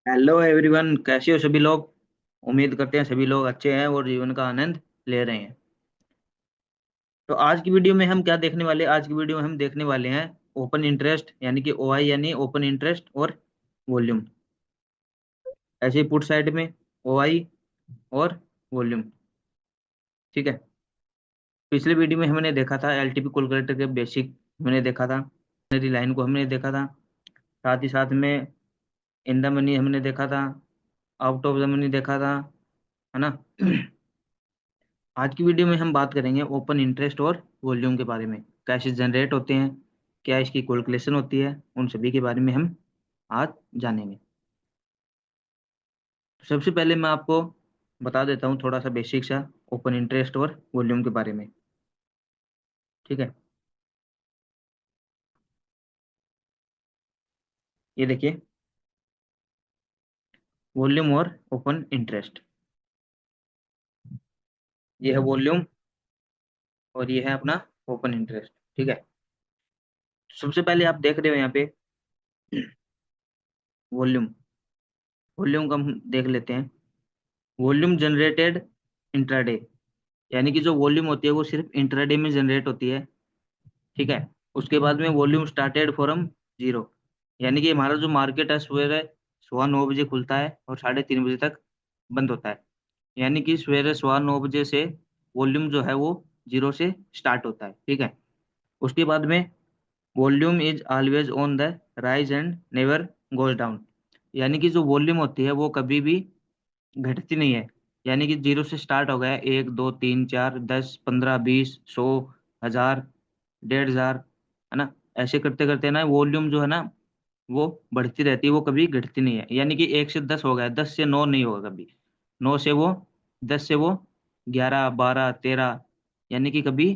Hello everyone, कैसे हो सभी लोग। उम्मीद करते हैं सभी लोग अच्छे हैं और जीवन का आनंद ले रहे हैं। तो आज की वीडियो में हम क्या देखने वाले, आज की वीडियो में हम देखने वाले हैं ओपन इंटरेस्ट यानी कि ओआई यानी ओपन इंटरेस्ट और वॉल्यूम। ऐसे ही पुट साइड में ओआई और वॉल्यूम। ठीक है। पिछले वीडियो में हमने देखा था एलटीपी कैलकुलेटर के बेसिक, हमने देखा था लाइन को हमने देखा था। साथ ही साथ में इन द मनी हमने देखा था, आउट ऑफ द मनी देखा था, है ना। आज की वीडियो में हम बात करेंगे ओपन इंटरेस्ट और वॉल्यूम के बारे में, कैसे जनरेट होते हैं, क्या इसकी कैलकुलेशन होती है, उन सभी के बारे में हम आज जानेंगे। तो सबसे पहले मैं आपको बता देता हूँ थोड़ा सा बेसिक सा ओपन इंटरेस्ट और वॉल्यूम के बारे में। ठीक है। ये देखिए, वॉल्यूम और ओपन इंटरेस्ट। ये है वॉल्यूम और ये है अपना ओपन इंटरेस्ट। ठीक है। सबसे पहले आप देख रहे हो यहाँ पे वॉल्यूम। वॉल्यूम का हम देख लेते हैं। वॉल्यूम जनरेटेड इंट्राडे, यानी कि जो वॉल्यूम होती है वो सिर्फ इंट्राडे में जनरेट होती है। ठीक है। उसके बाद में वॉल्यूम स्टार्टेड फ्रॉम जीरो, यानी कि हमारा जो मार्केट है सवेरे 9:15 बजे खुलता है और 3:30 बजे तक बंद होता है। यानी कि सवेरे 9:15 बजे से वॉल्यूम जो है वो जीरो से स्टार्ट होता है। ठीक है। उसके बाद में volume is always on the rise and never goes down, यानी कि जो वॉल्यूम होती है वो कभी भी घटती नहीं है। यानी कि जीरो से स्टार्ट हो गया, 1 2 3 4 10 15 20 100 1000 1500, है ना। ऐसे करते करते ना वॉल्यूम जो है ना वो बढ़ती रहती है, वो कभी घटती नहीं है। यानी कि 1 से 10 हो गया, 10 से 9 नहीं होगा कभी। 10 से वो 11 12 13, यानी कि कभी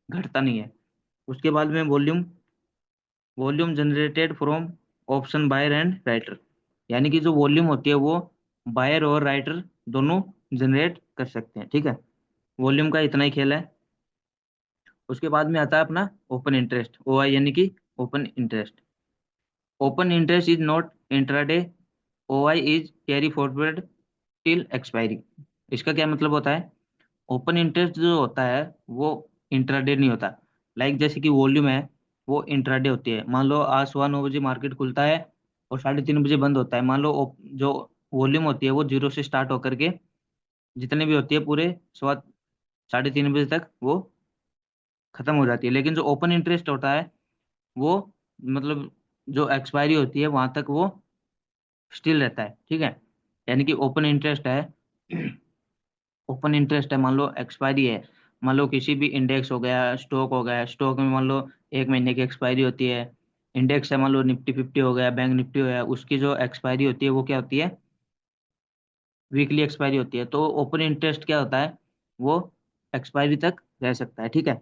घटता नहीं है। उसके बाद में volume, volume generated from option buyer and writer, यानी कि जो वॉल्यूम होती है वो बायर और राइटर दोनों जनरेट कर सकते हैं। ठीक है। वॉल्यूम का इतना ही खेल है। उसके बाद में आता है अपना ओपन इंटरेस्ट, ओ आई, यानी कि open interest. Open interest is not intraday, O I is carry forward till expiry. इसका क्या मतलब होता है? ओपन इंटरेस्ट जो होता है वो इंट्राडे नहीं होता। लाइक जैसे कि वॉल्यूम है, वो इंट्राडे होती है। मान लो आज 9:15 मार्केट खुलता है और 3:30 बजे बंद होता है। मान लो जो वॉल्यूम होती है वो जीरो से स्टार्ट होकर के जितने भी होती है पूरे 3:30 बजे तक वो खत्म हो जाती है। लेकिन जो ओपन इंटरेस्ट होता है वो मतलब जो एक्सपायरी होती है वहां तक वो स्टिल रहता है। ठीक है। यानी कि ओपन इंटरेस्ट है, ओपन इंटरेस्ट है, मान लो एक्सपायरी है। मान लो किसी भी इंडेक्स हो गया, स्टॉक हो गया, स्टॉक में मान लो 1 महीने की एक्सपायरी होती है। इंडेक्स है, मान लो निफ्टी 50 हो गया, बैंक निफ्टी हो गया, उसकी जो एक्सपायरी होती है वो क्या होती है? वीकली एक्सपायरी होती है। तो ओपन इंटरेस्ट क्या होता है? वो एक्सपायरी तक रह सकता है। ठीक है।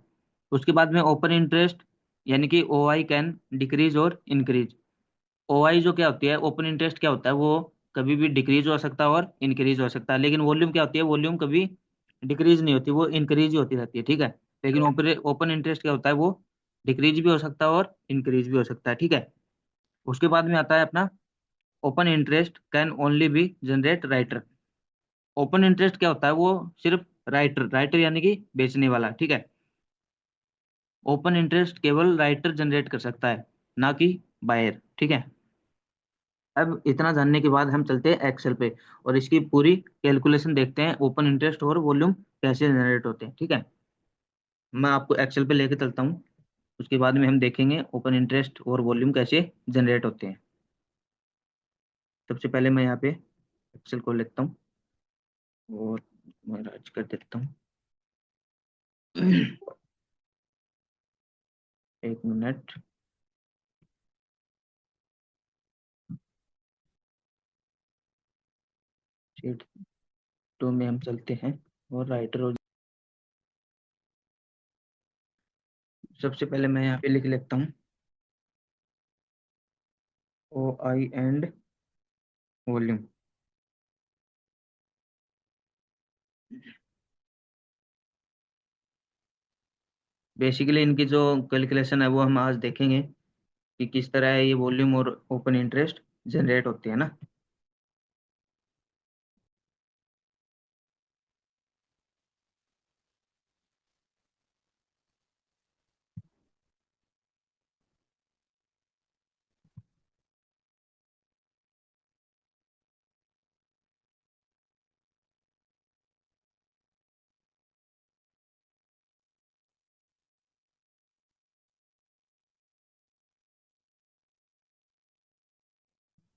उसके बाद में ओपन इंटरेस्ट यानी कि ओ आई कैन डिक्रीज और इंक्रीज। ओ आई जो क्या होती है, ओपन इंटरेस्ट क्या होता है, वो कभी भी डिक्रीज हो सकता है और इंक्रीज हो सकता है। लेकिन वॉल्यूम क्या होती है, वॉल्यूम कभी डिक्रीज नहीं होती, वो इंक्रीज ही होती रहती है। ठीक है। लेकिन ओपन इंटरेस्ट क्या होता है, वो डिक्रीज भी हो सकता है और इंक्रीज भी हो सकता है। ठीक है। उसके बाद में आता है अपना open interest can only be generate writer. Open interest क्या होता है, वो सिर्फ राइटर, राइटर यानी कि बेचने वाला। ठीक है। ओपन इंटरेस्ट केवल राइटर जनरेट कर सकता है, ना कि बायर। ठीक है। अब इतना जानने के बाद हम चलते हैं एक्सेल पे और इसकी पूरी कैलकुलेशन देखते हैं, ओपन इंटरेस्ट और वॉल्यूम कैसे जनरेट होते हैं। ठीक है। मैं आपको एक्सेल पे लेके चलता हूँ। उसके बाद में हम देखेंगे ओपन इंटरेस्ट और वॉल्यूम कैसे जनरेट होते हैं। सबसे पहले मैं यहाँ पे एक्सेल खोल लेता हूँ और मैं राइट कर देता हूँ। 1 मिनट। शीट 2 में हम चलते हैं और राइटर हो। सबसे पहले मैं यहाँ पे लिख लेता हूँ ओ आई एंड वॉल्यूम। बेसिकली इनकी जो कैलकुलेशन है वो हम आज देखेंगे कि किस तरह ये वॉल्यूम और ओपन इंटरेस्ट जनरेट होते हैं ना।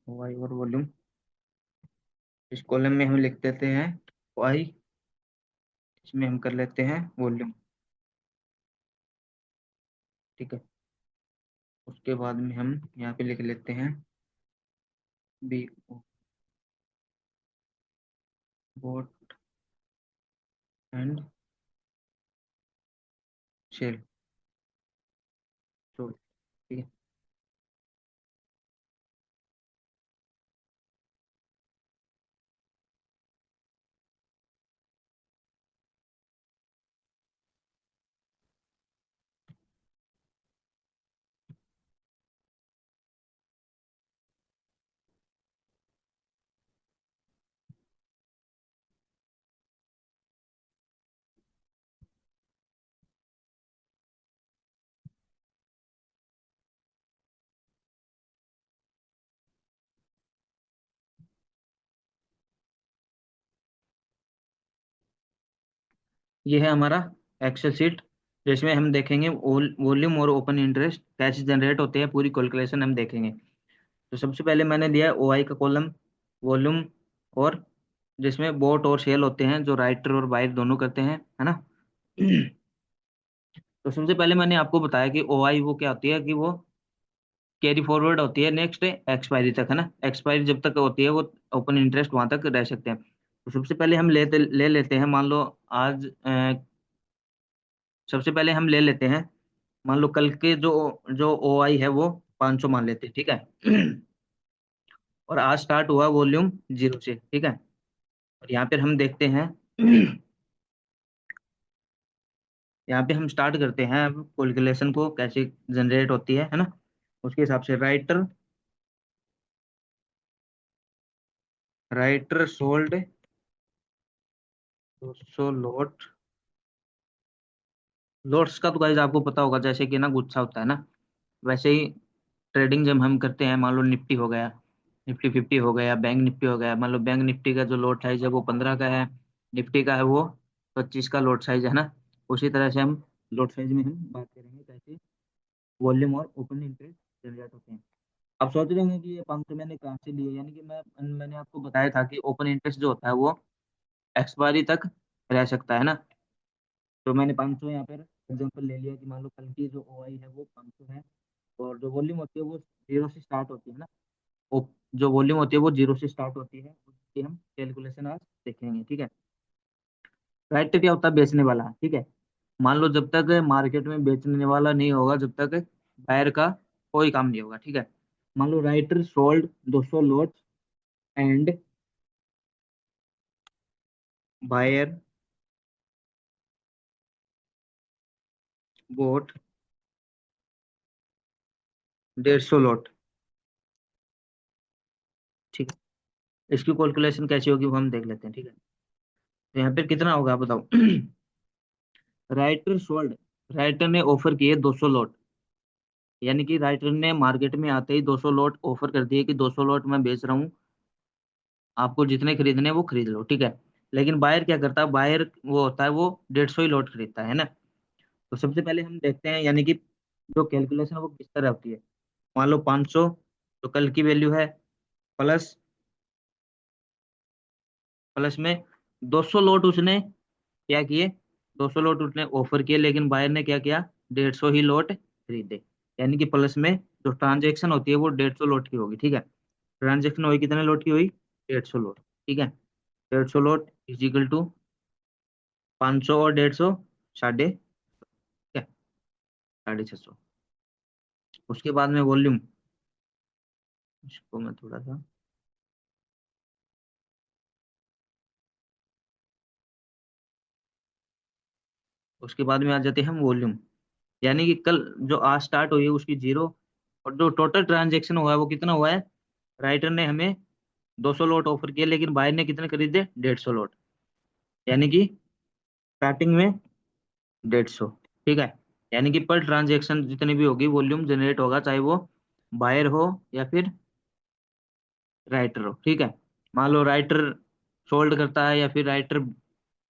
वाई और वॉल्यूम, इस कॉलम में हम लिख देते हैं वाई, इसमें हम कर लेते हैं वॉल्यूम। ठीक है। उसके बाद में हम यहाँ पे लिख लेते हैं B O, bought and sell. तो ठीक है। ये है हमारा एक्सेल सीट, जिसमें हम देखेंगे वॉल्यूम और ओपन इंटरेस्ट कैसे जनरेट होते हैं, पूरी कैलकुलेशन हम देखेंगे। तो सबसे पहले मैंने लिया है ओ आई का कॉलम, वॉल्यूम, और जिसमें बोट और शेल होते हैं, जो राइटर और बायर दोनों करते हैं, है ना। तो सबसे पहले मैंने आपको बताया कि ओ आई वो क्या होती है, कि वो कैरी फॉरवर्ड होती है नेक्स्ट एक्सपायरी तक, है ना। एक्सपायरी जब तक होती है वो ओपन इंटरेस्ट वहां तक रह सकते हैं। तो सबसे पहले हम ले लेते हैं, मान लो आज सबसे पहले हम ले लेते हैं, मान लो कल के जो जो ओ आई है वो 500 मान लेते हैं, ठीक है। और आज स्टार्ट हुआ वॉल्यूम 0 से, ठीक है। और यहाँ पे हम देखते हैं यहाँ पे हम स्टार्ट करते हैं अब कैलकुलेशन को कैसे जनरेट होती है ना। उसके हिसाब से राइटर, सोल्ड 200 लोट। लोट्स का तो गाइस आपको पता होगा, जैसे कि ना गुच्छा होता है ना, वैसे ही ट्रेडिंग जब हम करते हैं, मान लो निफ्टी हो गया, निफ्टी 50 हो गया, बैंक निफ्टी हो गया, मान लो बैंक निफ्टी का जो लोट साइज है वो 15 का है, निफ्टी का है वो 25 का लोट साइज है ना। उसी तरह से हम लोट साइज में हम बात करेंगे कैसे वॉल्यूम और ओपन इंटरेस्ट जनरेट होते हैं। आप सोच रहे होंगे कि ये 500 मैंने कहाँ से लिए, यानी कि मैंने आपको बताया था कि ओपन इंटरेस्ट जो होता है वो एक्सपायरी तक रह सकता है ना। तो मैंने 500 यहाँ पर एग्जांपल ले लिया कि मान लो कल की जो ओ आई है वो 500 है, और जो वॉल्यूम होती है वो 0 से स्टार्ट होती है ना। जो वॉल्यूम होती है वो 0 से स्टार्ट होती है, उसकी हम कैलकुलेशन आज देखेंगे, ठीक है। राइट क्या होता है, बेचने वाला, ठीक है। मान लो जब तक मार्केट में बेचने वाला नहीं होगा, जब तक बायर का कोई काम नहीं होगा, ठीक है। मान लो writer sold 200 lot and buyer bought 150 lot, ठीक है। इसकी कैलकुलेशन कैसी होगी वो हम देख लेते हैं, ठीक है। तो यहाँ पे कितना होगा आप बताओ। राइटर सोल्ड, राइटर ने ऑफर किए 200 लॉट, यानी कि राइटर ने मार्केट में आते ही 200 लॉट ऑफर कर दिए कि 200 लॉट मैं बेच रहा हूँ, आपको जितने खरीदने हैं वो खरीद लो, ठीक है। लेकिन बायर क्या करता है, बायर वो होता है वो 150 ही लॉट खरीदता है ना। तो सबसे पहले हम देखते हैं, यानी कि जो कैलकुलेशन है वो किस तरह होती है। मान लो 500 तो कल की वैल्यू है, प्लस प्लस में 200 लॉट उसने क्या किए, 200 लॉट उसने ऑफर किए, लेकिन बायर ने क्या किया, 150 ही लॉट खरीदे। यानी कि प्लस में जो ट्रांजेक्शन होती है वो 150 लॉट की होगी, ठीक है। ट्रांजेक्शन हुई कितने लॉट की हुई, 150 लॉट, ठीक है। 150 लॉट इज इक्वल टू 500 और 150, साढ़े, क्या, 650। उसके बाद में वॉल्यूम, इसको मैं थोड़ा सा, उसके बाद में आ जाते हैं हम वॉल्यूम, यानी कि कल जो आज स्टार्ट हुई है उसकी 0, और जो टोटल ट्रांजेक्शन हुआ है वो कितना हुआ है, राइटर ने हमें 200 लॉट ऑफर किए, लेकिन बायर ने कितने खरीदे, 150 लॉट, यानी कि स्टार्टिंग में 150, ठीक है। यानी कि पर ट्रांजेक्शन जितनी भी होगी वॉल्यूम जनरेट होगा, चाहे वो बायर हो या फिर राइटर हो, ठीक है। मान लो राइटर सोल्ड करता है, या फिर राइटर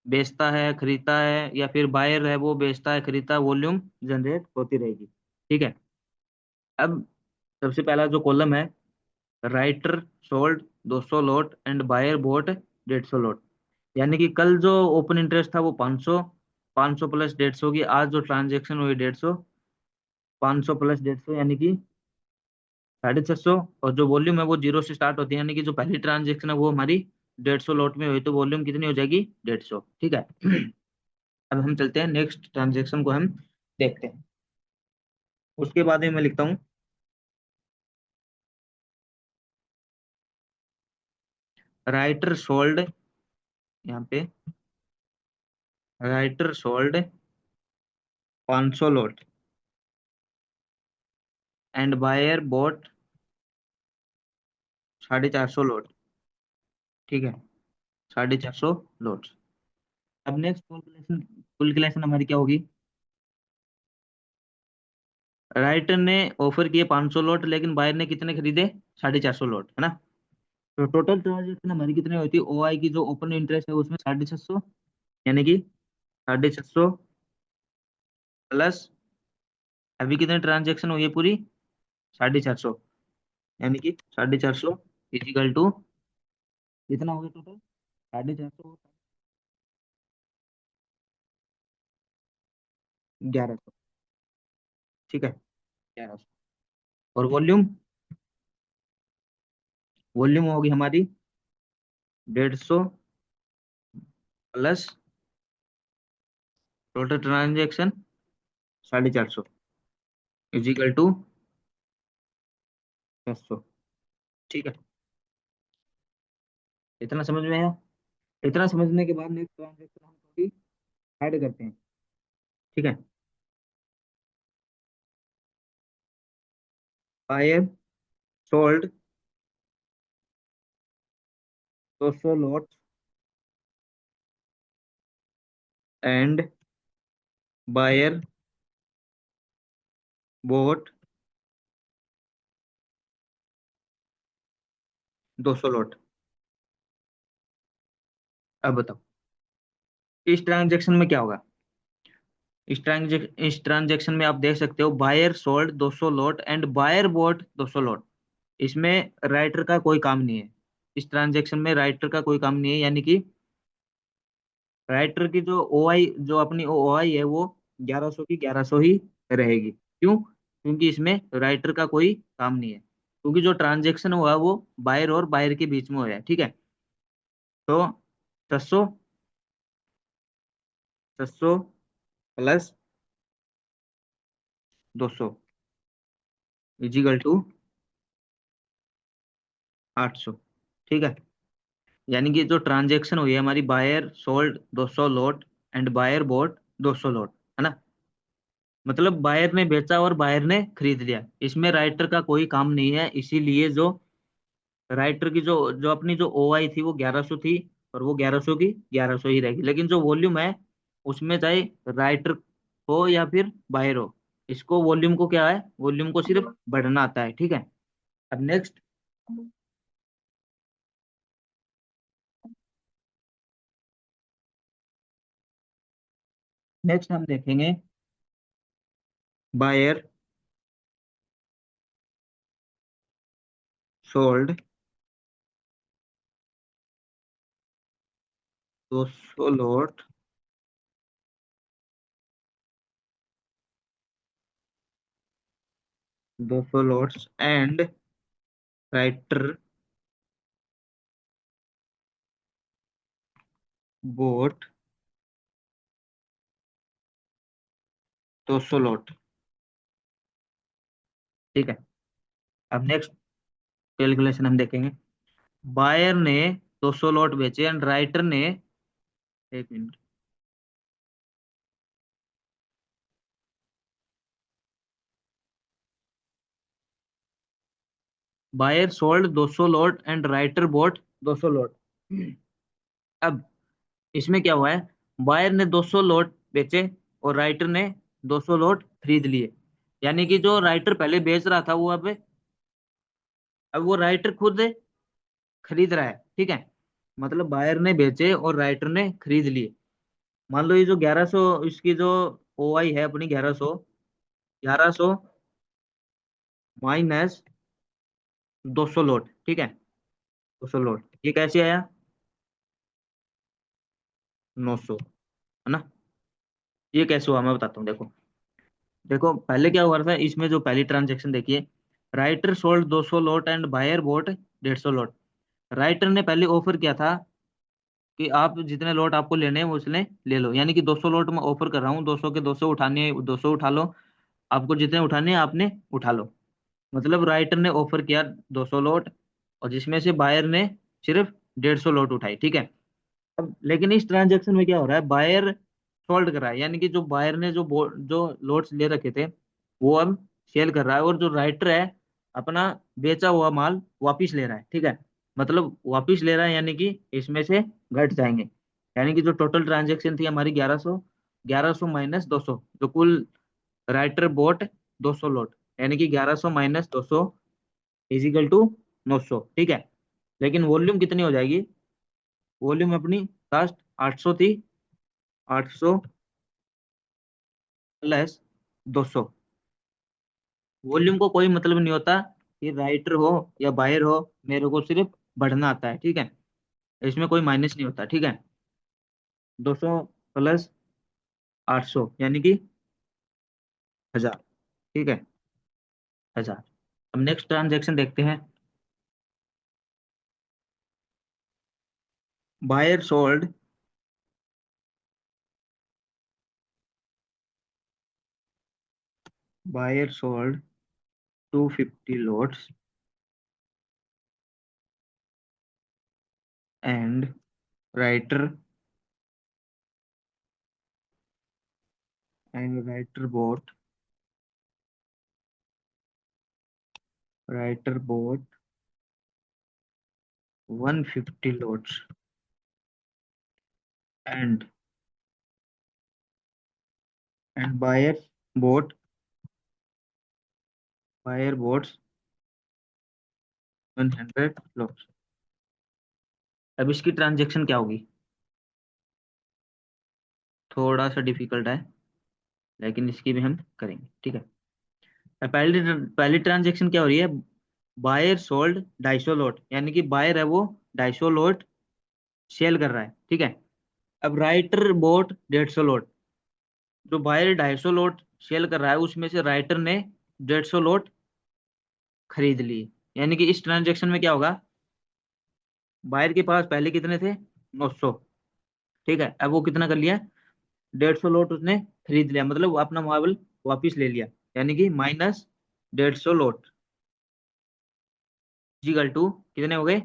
बेचता है खरीदता है, या फिर बायर है वो बेचता है खरीदता है, वॉल्यूम जनरेट होती रहेगी, ठीक है। अब सबसे पहला जो कॉलम है writer sold 200 lot and buyer bought 150 lot. यानी कि कल जो ओपन इंटरेस्ट था वो 500, 500 प्लस 150 की, आज जो ट्रांजेक्शन हुई 150, 500 प्लस 150 यानी कि 650। और जो वॉल्यूम है वो जीरो से स्टार्ट होती है, यानी कि जो पहली ट्रांजेक्शन है वो हमारी 150 लॉट में हुई, तो वॉल्यूम कितनी हो जाएगी 150। ठीक है। अब हम चलते हैं नेक्स्ट ट्रांजेक्शन को हम देखते हैं। उसके बाद में मैं लिखता हूँ राइटर सोल्ड, यहाँ पे writer sold 500 lot and buyer bought 450 lot. ठीक है, 450 लॉट। अब नेक्स्ट कैलकुलेशन हमारी क्या होगी? राइटर ने ऑफर किए 500 लॉट, लेकिन बायर ने कितने खरीदे? 450 लॉट, है ना। तो टोटल ट्रांजेक्शन हमारी कितनी होती है? ओ आई की जो ओपन इंटरेस्ट है उसमें 650, यानी कि 650 प्लस अभी कितने ट्रांजेक्शन हुई है पूरी? 450, यानी कि 450 इजिकल टू कितना हो गया टोटल? 450, 1100। ठीक है, 1100। और वॉल्यूम, वॉल्यूम होगी हमारी 150 plus total transaction 450 equal to 600। ठीक है, इतना समझ में आया? इतना समझने के बाद नेक्स्ट ट्रांजेक्शन हम थोड़ी ऐड करते हैं। ठीक है। Buyer sold 200 lot and buyer bought 200 lot. अब बताओ इस ट्रांजेक्शन में क्या होगा? इस ट्रांजेक्शन में आप देख सकते हो buyer sold 200 lot and buyer bought 200 lot. इसमें राइटर का कोई काम नहीं है। इस ट्रांजेक्शन में राइटर का कोई काम नहीं है, यानी कि राइटर की जो ओ आई, जो अपनी ओ आई है वो 1100 की 1100 ही रहेगी। क्यों? क्योंकि इसमें राइटर का कोई काम नहीं है, क्योंकि जो ट्रांजेक्शन हुआ वो बायर और बायर के बीच में हुआ है। ठीक है। तो 600, 600 प्लस 200 इजिकल टू 800। ठीक है। यानी कि जो ट्रांजेक्शन हुई है हमारी, buyer sold 200 lot and buyer bought 200 lot, है ना। मतलब बायर ने बेचा और बायर ने खरीद लिया, इसमें राइटर का कोई काम नहीं है। इसीलिए जो राइटर की जो जो अपनी जो ओ आई थी वो 1100 थी, और वो 1100 की 1100 ही रहेगी। लेकिन जो वॉल्यूम है उसमें चाहे राइटर हो या फिर बायर हो, इसको वॉल्यूम को क्या है, वॉल्यूम को सिर्फ बढ़ना आता है। ठीक है। अब नेक्स्ट, नेक्स्ट हम देखेंगे buyer sold 200 lot 200 lots and writer bought 200 lot. ठीक है। अब नेक्स्ट कैलकुलेशन हम देखेंगे। बायर ने 200 लॉट बेचे एंड राइटर ने, एक minute, buyer sold 200 lot and writer bought 200 lot. अब इसमें क्या हुआ है? बायर ने 200 लॉट बेचे और राइटर ने 200 लॉट खरीद लिए। यानी कि जो राइटर पहले बेच रहा था वो अब वो राइटर खुद खरीद रहा है। ठीक है। मतलब बायर ने बेचे और राइटर ने खरीद लिए। मान लो ये जो 1100, इसकी जो ओ आई है अपनी 1100, 1100 माइनस 200 लोट, ठीक है। 200 लोट, ये कैसे आया? 900, है ना। ये कैसे हुआ मैं बताता हूँ, देखो। देखो पहले क्या हुआ था, इसमें जो पहली ट्रांजेक्शन देखिए, writer sold 200 lot and buyer bought 150 lot. Writer ने पहले ऑफर किया था कि आप जितने लोट आपको लेने हैं वो उसने ले लो, यानी कि 200 लोट मैं ऑफर कर रहा हूँ, 200 के 200 उठाने हैं 200 उठा लो, आपको जितने उठाने हैं आपने उठा लो। मतलब राइटर ने ऑफर किया 200 लोट, और जिसमें से बायर ने सिर्फ 150 लोट उठाई, ठीक है। अब लेकिन इस ट्रांजेक्शन में क्या हो रहा है, बायर सोल्ड कर रहा है, यानी कि जो बायर ने जो लोट्स ले रखे थे वो अब सेल कर रहा है, और जो राइटर है अपना बेचा हुआ माल वापिस ले रहा है, ठीक है। मतलब वापिस ले रहा है, यानी कि इसमें से घट जाएंगे, यानी कि जो टोटल ट्रांजेक्शन थी हमारी 1100, 1100 माइनस 200, जो कुल राइटर बोट 200 लोट, यानी कि 1100 माइनस 200 इजिकल टू 900, ठीक है। लेकिन वॉल्यूम कितनी हो जाएगी? वॉल्यूम अपनी कास्ट 800 थी, 800 प्लस 200। वॉल्यूम को कोई मतलब नहीं होता कि राइटर हो या बायर हो, मेरे को सिर्फ बढ़ना आता है, ठीक है। इसमें कोई माइनस नहीं होता, ठीक है। 200 प्लस 800 यानी कि 1000, ठीक है। 1000। अब नेक्स्ट ट्रांजेक्शन देखते हैं। Buyer sold, buyer sold 250 lots and writer, writer bought, writer bought 150 lots and buyer bought, buyer boughts 100 lots. अब इसकी ट्रांजेक्शन क्या होगी? थोड़ा सा डिफिकल्ट है, लेकिन इसकी भी हम करेंगे, ठीक है। अब पहली पहली ट्रांजेक्शन क्या हो रही है, बायर सोल्ड 250 लोट, यानी कि बायर है वो 250 लोट सेल कर रहा है, ठीक है। अब राइटर बोट 150 लोट, जो बायर 250 लोट सेल कर रहा है उसमें से राइटर ने 150 लोट खरीद लिए, यानी कि इस ट्रांजेक्शन में क्या होगा, बायर के पास पहले कितने थे? 900, ठीक है। अब वो कितना कर लिया, 150 लोट उसने खरीद लिया, मतलब वो अपना मार्बल वापिस ले लिया, यानी कि माइनस 150 लोट इजिकल टू कितने हो गए,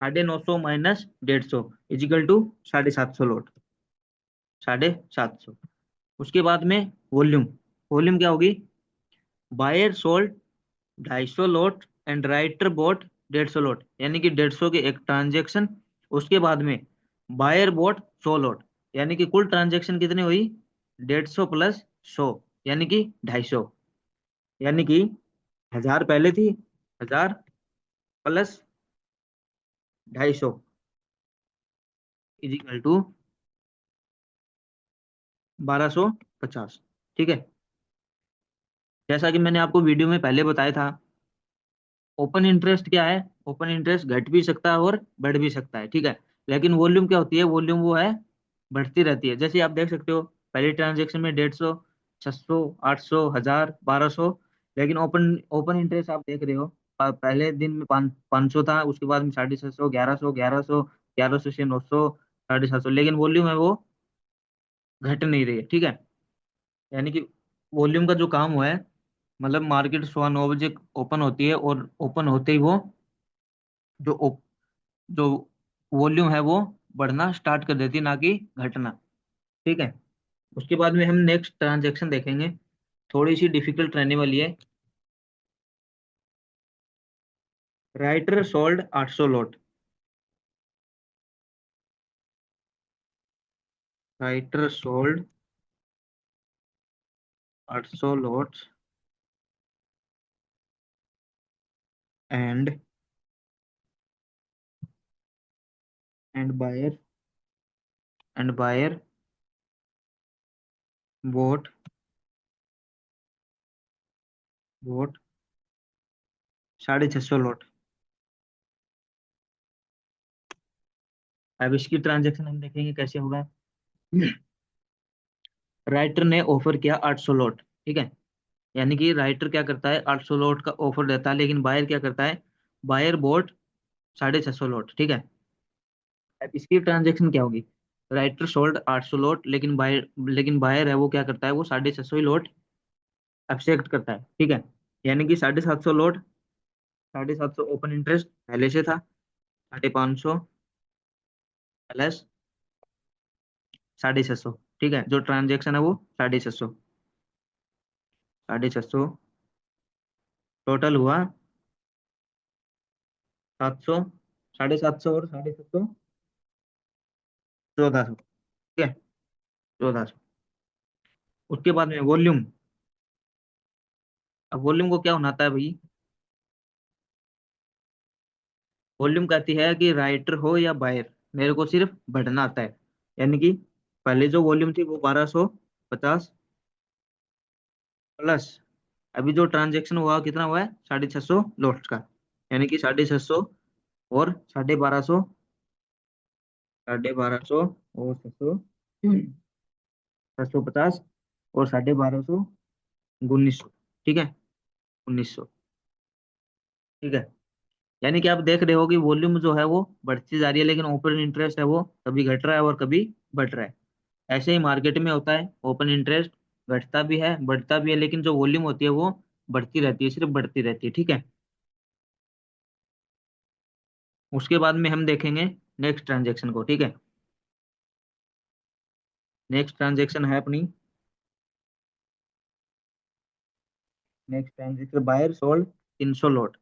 950 माइनस 150 इजिकल टू 750 लोट, 750। उसके बाद में वॉल्यूम, वॉल्यूम क्या होगी, buyer sold 250 lot and writer bought 150 lot, यानी कि 150 के एक ट्रांजेक्शन, उसके बाद में बायर बोट 100 लोट, यानी कि कुल ट्रांजेक्शन कितनी हुई, 150 प्लस 100, यानी कि 250, यानी कि 1000 पहले थी, 1000 प्लस 250 इजिकल टू 1250, ठीक है। जैसा कि मैंने आपको वीडियो में पहले बताया था, ओपन इंटरेस्ट क्या है, ओपन इंटरेस्ट घट भी सकता है और बढ़ भी सकता है, ठीक है। लेकिन वॉल्यूम क्या होती है, वॉल्यूम वो है बढ़ती रहती है, जैसे आप देख सकते हो पहले ट्रांजेक्शन में 150, 600, 800, 1000, 1200। लेकिन ओपन ओपन इंटरेस्ट आप देख रहे हो, पहले दिन में 500 था, उसके बाद में 750, 1100, 1100, 1100 से 900, 750, लेकिन वॉल्यूम है वो घट नहीं रही है, ठीक है। यानी कि वॉल्यूम का जो काम हुआ है, मतलब मार्केट 9:15 ओपन होती है, और ओपन होते ही वो जो जो वॉल्यूम है वो बढ़ना स्टार्ट कर देती है, ना कि घटना, ठीक है। उसके बाद में हम नेक्स्ट ट्रांजेक्शन देखेंगे, थोड़ी सी डिफिकल्ट रहने वाली है। Writer sold 800 lot, writer sold 800 lot and buyer, buyer bought bought 650 lot. अब इसकी ट्रांजेक्शन हम देखेंगे कैसे होगा। राइटर ने ऑफर किया 800 लॉट, ठीक है। यानी कि राइटर क्या करता है, 800 लॉट का ऑफर देता है, लेकिन बायर क्या करता है, बायर बोट 650 लॉट, ठीक है। अब इसकी ट्रांजेक्शन क्या होगी, राइटर सोल्ड 800 लॉट, लेकिन बायर है वो क्या करता है, वो 650 ही लॉट एक्सेप्ट करता है, ठीक है। यानी कि 750 लॉट, 750 ओपन इंटरेस्ट पहले से था, 550 प्लस 650, ठीक है। जो ट्रांजेक्शन है वो 650, 650 टोटल हुआ 700, 750 और 750, 1400, ठीक है, 1400। उसके बाद में वॉल्यूम। अब वॉल्यूम को क्या होना है भाई, वॉल्यूम कहती है कि राइटर हो या बायर, मेरे को सिर्फ बढ़ना आता है। यानी कि पहले जो वॉल्यूम थी वो 1250 प्लस अभी जो ट्रांजेक्शन हुआ कितना हुआ है, 650 लॉट्स का। यानी कि 650 और 1250, 1250 और 600, 650 और 1250, 1900, ठीक है, 1900, ठीक है। यानी कि आप देख रहे हो कि वॉल्यूम जो है वो बढ़ती जा रही है, लेकिन ओपन इंटरेस्ट है वो कभी घट रहा है और कभी बढ़ रहा है। ऐसे ही मार्केट में होता है, ओपन इंटरेस्ट घटता भी है बढ़ता भी है, लेकिन जो वॉल्यूम होती है वो बढ़ती रहती है, सिर्फ बढ़ती रहती है, ठीक है। उसके बाद में हम देखेंगे नेक्स्ट ट्रांजेक्शन को, ठीक है। नेक्स्ट ट्रांजेक्शन है अपनी, next transaction buyer sold 300 lot.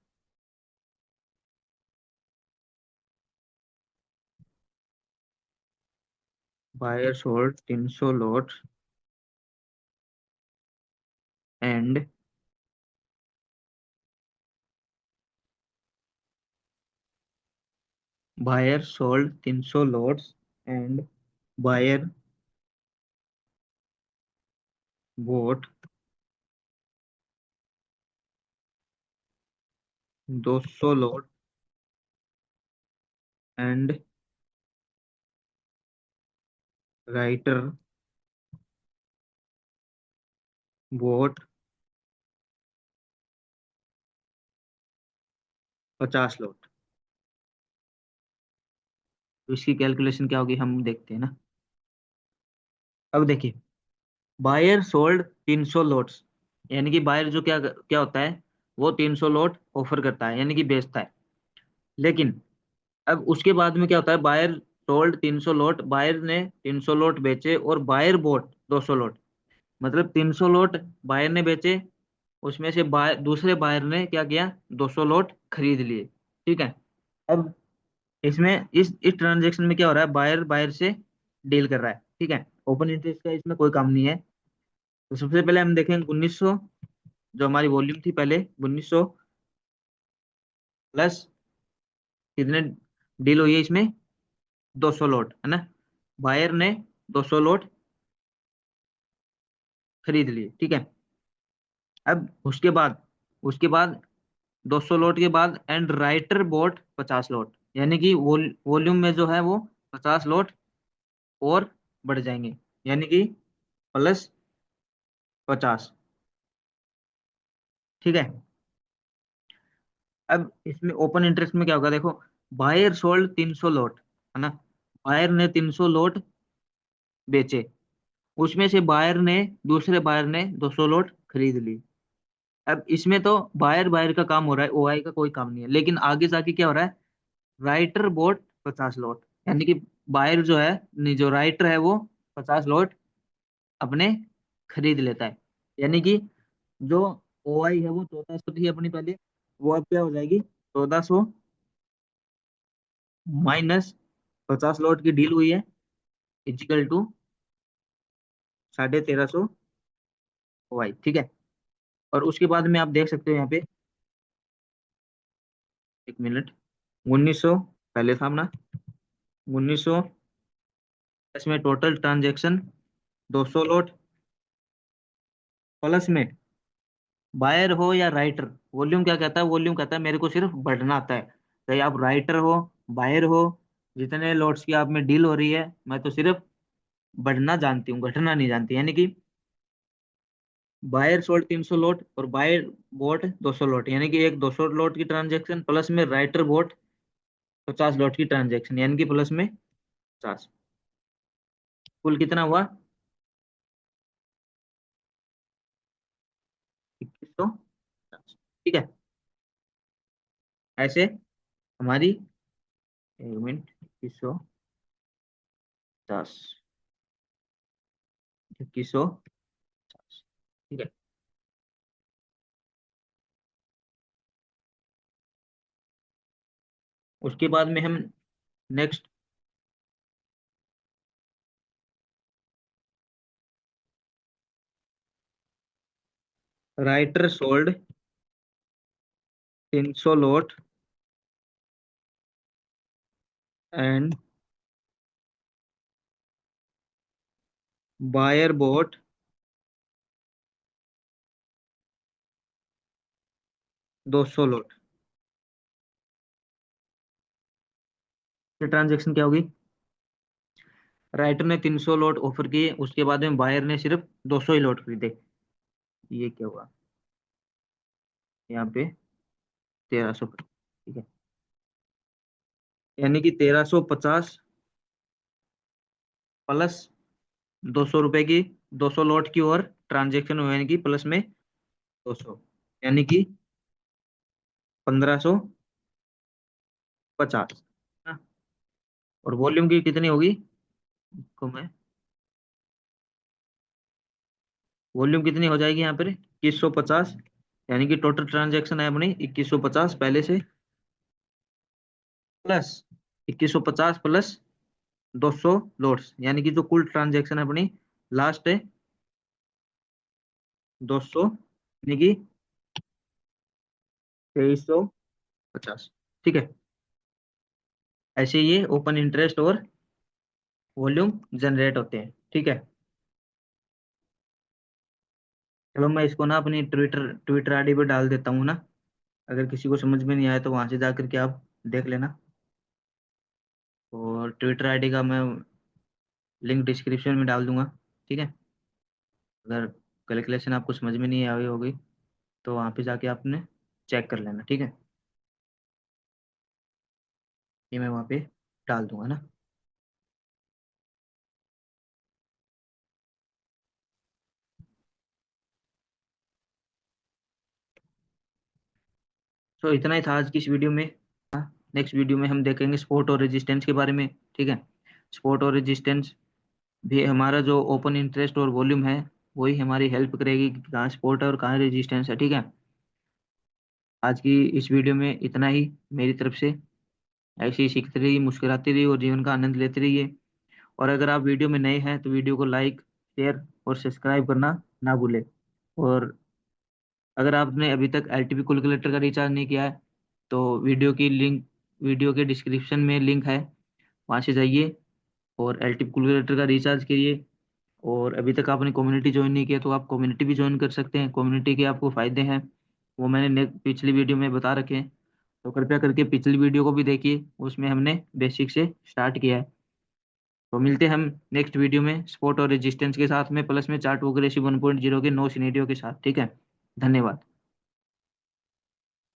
Buyer sold 300 lot and buyer sold 300 lots and buyer bought 200 lot and writer bought 50 lot. तो इसकी कैलकुलेशन क्या होगी हम देखते हैं ना। अब देखिए, बायर सोल्ड 300 लॉट्स, यानी कि बायर जो क्या क्या होता है, वो 300 लॉट ऑफर करता है, यानी कि बेचता है। लेकिन अब उसके बाद में क्या होता है, बायर सोल्ड 300 लॉट, बायर ने 300 लॉट बेचे और बायर बोट 200 लॉट। मतलब 300 लॉट बायर ने बेचे, उसमें से बायर दूसरे बायर ने क्या किया, 200 लॉट खरीद लिए, ठीक है। अब इसमें इस ट्रांजेक्शन में क्या हो रहा है, बायर बायर से डील कर रहा है, ठीक है। ओपन इंटरेस्ट का इसमें कोई काम नहीं है। तो सबसे पहले हम देखेंगे 1900, जो हमारी वॉल्यूम थी पहले 1900 प्लस कितने डील हुई है इसमें, 200 लॉट है ना, बायर ने 200 लॉट खरीद लिए, ठीक है। अब उसके बाद 200 लॉट के बाद एंड राइटर बोट 50 लॉट, यानी कि वॉल्यूम में जो है वो 50 लॉट और बढ़ जाएंगे, यानी कि प्लस 50, ठीक है। अब इसमें ओपन इंटरेस्ट में क्या होगा देखो, बायर सोल्ड 300 लॉट है ना, बायर ने 300 लॉट बेचे, उसमें से बायर ने दूसरे बायर ने 200 लॉट खरीद ली। अब इसमें तो बायर बायर का काम हो रहा है, ओआई का कोई काम नहीं है, लेकिन आगे जाके क्या हो रहा है, राइटर बोट 50 लॉट, यानी कि बायर जो है, नहीं जो राइटर है वो 50 लॉट अपने खरीद लेता है। यानी कि जो ओआई है वो 1400 थी अपनी पहले, वो अब क्या हो जाएगी, 1400 माइनस 50 लॉट की डील हुई है, इजिकल टू 1350 ओआई, ठीक है। और उसके बाद में आप देख सकते हो यहाँ पे, एक मिनट, 1900 पहले था अपना, 1900 इसमें टोटल ट्रांजेक्शन 200 लॉट प्लस में बायर हो या राइटर, वॉल्यूम क्या कहता है, वॉल्यूम कहता है मेरे को सिर्फ बढ़ना आता है। चाहे आप राइटर हो, बायर हो, जितने लॉट्स की आप में डील हो रही है, मैं तो सिर्फ बढ़ना जानती हूँ, घटना नहीं जानती। यानी कि बायर सोल्ड 300 लॉट और बायर बोट 200 लॉट, यानी कि एक 200 लॉट की ट्रांजेक्शन प्लस में राइटर बोट 50 लॉट की ट्रांजेक्शन, यानी कि प्लस में 50। कुल कितना हुआ? 2100। ठीक है। ऐसे हमारी, एक मिनट, 2110, 2150। ठीक है। उसके बाद में हम next, writer sold 300 lot and buyer bought 200 lot. ये ट्रांजेक्शन क्या होगी? राइटर ने 300 लॉट ऑफर किए, उसके बाद में बायर ने सिर्फ 200 ही लॉट खरीदे। ये क्या हुआ? यहाँ पे 1300। ठीक है। यानी कि 1350 प्लस 200 रुपए की, 200 लॉट की और ट्रांजेक्शन हुए, यानी कि प्लस में 200, यानी कि 1550। हाँ, और वॉल्यूम की कितनी होगी? को मैं, वॉल्यूम कितनी हो जाएगी यहाँ पर? 2150, यानी कि टोटल ट्रांजेक्शन है अपनी 2150 पहले से, प्लस 2150 प्लस 200 लोड्स, यानी कि जो कुल ट्रांजेक्शन है अपनी लास्ट है 200, यानी कि 2350। ठीक है। ऐसे ये ओपन इंटरेस्ट और वॉल्यूम जनरेट होते हैं। ठीक है। चलो मैं इसको ना अपनी ट्विटर ट्विटर आईडी पे डाल देता हूँ ना, अगर किसी को समझ में नहीं आया तो वहां से जाकर के आप देख लेना। और ट्विटर आईडी का मैं लिंक डिस्क्रिप्शन में डाल दूंगा। ठीक है। अगर कैलकुलेशन आपको समझ में नहीं आई होगी तो वहाँ पे जाके आपने चेक कर लेना। ठीक है। ये मैं वहाँ पे डाल दूंगा ना। तो इतना ही था आज की इस वीडियो में। नेक्स्ट वीडियो में हम देखेंगे सपोर्ट और रेजिस्टेंस के बारे में। ठीक है। सपोर्ट और रेजिस्टेंस भी हमारा जो ओपन इंटरेस्ट और वॉल्यूम है, वही हमारी हेल्प करेगी कि कहाँ सपोर्ट है और कहाँ रेजिस्टेंस है। ठीक है। आज की इस वीडियो में इतना ही मेरी तरफ से। ऐसे ही सीखते रहिए, मुस्कुराते रहिए और जीवन का आनंद लेते रहिए। और अगर आप वीडियो में नए हैं तो वीडियो को लाइक, शेयर और सब्सक्राइब करना ना भूलें। और अगर आपने अभी तक एलटीपी कैलकुलेटर का रिचार्ज नहीं किया है तो वीडियो के डिस्क्रिप्शन में लिंक है, वहाँ से जाइए और एलटीपी कैलकुलेटर का रिचार्ज करिए। और अभी तक आपने कम्युनिटी ज्वाइन नहीं किया तो आप कम्युनिटी भी ज्वाइन कर सकते हैं। कम्युनिटी के आपको फायदे हैं, वो मैंने पिछली वीडियो में बता रखे हैं। तो कृपया करके पिछली वीडियो को भी देखिए, उसमें हमने बेसिक से स्टार्ट किया है। तो मिलते हैं हम नेक्स्ट वीडियो में सपोर्ट और रेजिस्टेंस के साथ में, प्लस में चार्ट प्रोग्रेसिव 1.0 के 9 सिनेरियो के साथ। ठीक है। धन्यवाद।